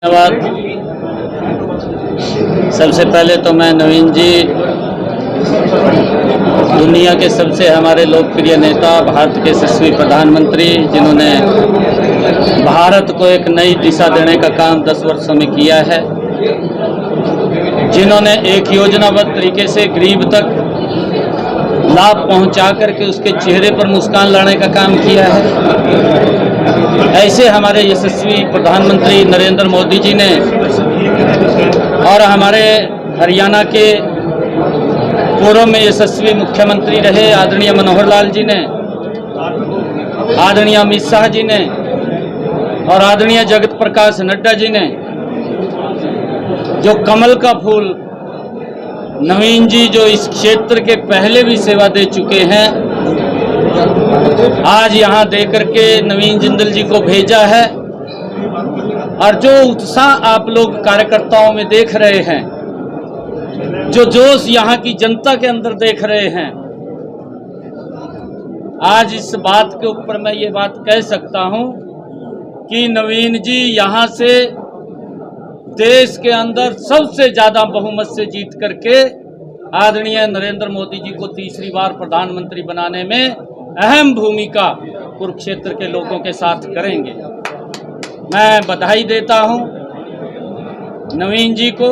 धन्यवाद। सबसे पहले तो मैं नवीन जी दुनिया के सबसे हमारे लोकप्रिय नेता, भारत के यशस्वी प्रधानमंत्री, जिन्होंने भारत को एक नई दिशा देने का काम 10 वर्षों में किया है, जिन्होंने एक योजनाबद्ध तरीके से गरीब तक लाभ पहुंचा करके उसके चेहरे पर मुस्कान लाने का काम किया है। ऐसे हमारे यशस्वी प्रधानमंत्री नरेंद्र मोदी जी ने और हमारे हरियाणा के पूर्व में यशस्वी मुख्यमंत्री रहे आदरणीय मनोहर लाल जी ने, आदरणीय अमित शाह जी ने और आदरणीय जगत प्रकाश नड्डा जी ने जो कमल का फूल, नवीन जी जो इस क्षेत्र के पहले भी सेवा दे चुके हैं, आज यहाँ देकर के नवीन जिंदल जी को भेजा है। और जो उत्साह आप लोग कार्यकर्ताओं में देख रहे हैं, जो जोश यहाँ की जनता के अंदर देख रहे हैं, आज इस बात के ऊपर मैं ये बात कह सकता हूँ कि नवीन जी यहाँ से देश के अंदर सबसे ज्यादा बहुमत से जीत करके आदरणीय नरेंद्र मोदी जी को तीसरी बार प्रधानमंत्री बनाने में अहम भूमिका कुरुक्षेत्र के लोगों के साथ करेंगे। मैं बधाई देता हूं नवीन जी को,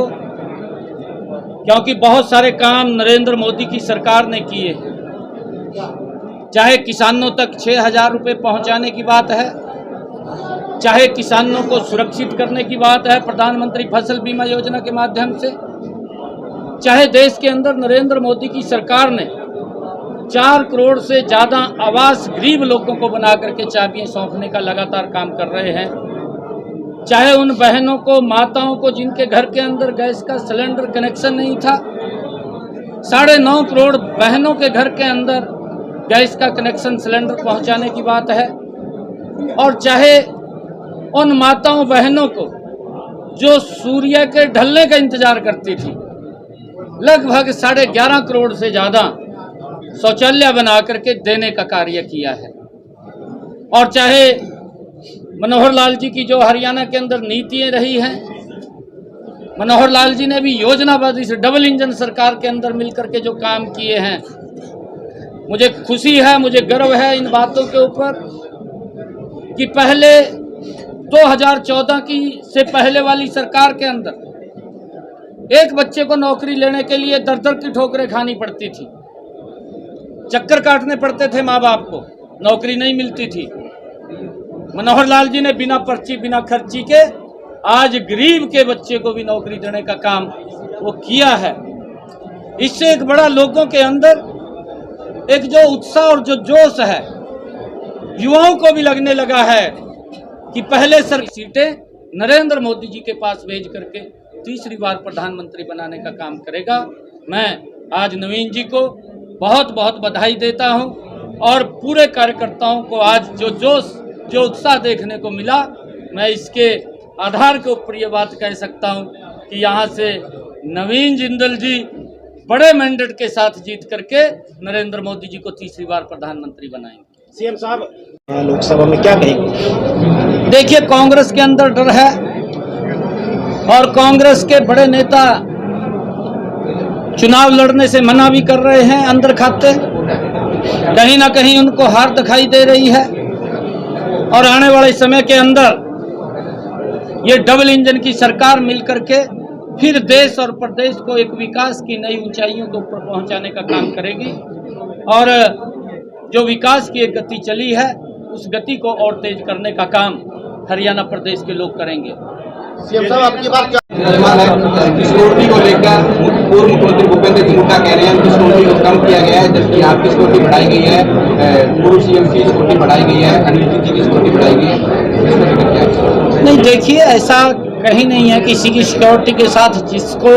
क्योंकि बहुत सारे काम नरेंद्र मोदी की सरकार ने किए हैं। चाहे किसानों तक 6,000 रुपये पहुंचाने की बात है, चाहे किसानों को सुरक्षित करने की बात है प्रधानमंत्री फसल बीमा योजना के माध्यम से, चाहे देश के अंदर नरेंद्र मोदी की सरकार ने 4 करोड़ से ज़्यादा आवास गरीब लोगों को बना करके चाबियां सौंपने का लगातार काम कर रहे हैं, चाहे उन बहनों को, माताओं को जिनके घर के अंदर गैस का सिलेंडर कनेक्शन नहीं था, 9.5 करोड़ बहनों के घर के अंदर गैस का कनेक्शन सिलेंडर पहुंचाने की बात है, और चाहे उन माताओं बहनों को जो सूर्य के ढलने का इंतजार करती थी, लगभग 11.5 करोड़ से ज़्यादा शौचालय बना करके देने का कार्य किया है। और चाहे मनोहर लाल जी की जो हरियाणा के अंदर नीतियाँ रही हैं, मनोहर लाल जी ने भी योजनाबद्ध इस डबल इंजन सरकार के अंदर मिलकर के जो काम किए हैं, मुझे खुशी है, मुझे गर्व है इन बातों के ऊपर कि पहले 2014 की से पहले वाली सरकार के अंदर एक बच्चे को नौकरी लेने के लिए दर-दर की ठोकरें खानी पड़ती थी, चक्कर काटने पड़ते थे माँ बाप को, नौकरी नहीं मिलती थी। मनोहर लाल जी ने बिना पर्ची, बिना खर्ची के आज गरीब के बच्चे को भी नौकरी देने का काम वो किया है। इससे एक बड़ा लोगों के अंदर एक जो उत्साह और जो जोश है, युवाओं को भी लगने लगा है कि पहले सीटें नरेंद्र मोदी जी के पास भेज करके तीसरी बार प्रधानमंत्री बनाने का काम करेगा। मैं आज नवीन जी को बहुत बहुत बधाई देता हूं, और पूरे कार्यकर्ताओं को आज जो जोश, जो उत्साह देखने को मिला, मैं इसके आधार के ऊपर ये बात कह सकता हूं कि यहाँ से नवीन जिंदल जी बड़े मैंडेट के साथ जीत करके नरेंद्र मोदी जी को तीसरी बार प्रधानमंत्री बनाएंगे। सीएम साहब लोकसभा में क्या कहेंगे? देखिए, कांग्रेस के अंदर डर है और कांग्रेस के बड़े नेता चुनाव लड़ने से मना भी कर रहे हैं अंदर खाते। कहीं ना कहीं उनको हार दिखाई दे रही है, और आने वाले समय के अंदर ये डबल इंजन की सरकार मिलकर के फिर देश और प्रदेश को एक विकास की नई ऊंचाइयों के ऊपर पहुंचाने का काम करेगी, और जो विकास की एक गति चली है उस गति को और तेज करने का काम हरियाणा प्रदेश के लोग करेंगे। सीएम साहब आपकी बात क्या? सिक्योरिटी को लेकर पूर्व मुख्यमंत्री भूपेंद्र हुड्डा कह रहे हैं कि सिक्योरिटी को कम किया गया है, जबकि आपकी सिक्योरिटी बढ़ाई गई है, पूर्व सीएम की सिक्योरिटी बढ़ाई गई है, अनिल जी की सिक्योरिटी बढ़ाई गई है। नहीं, देखिए, ऐसा कहीं नहीं है किसी की सिक्योरिटी के साथ। जिसको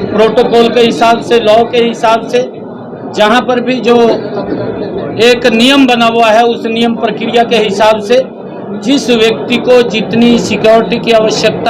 प्रोटोकॉल के हिसाब से, लॉ के हिसाब से, जहां पर भी जो एक नियम बना हुआ है उस नियम प्रक्रिया के हिसाब से जिस व्यक्ति को जितनी सिक्योरिटी की आवश्यकता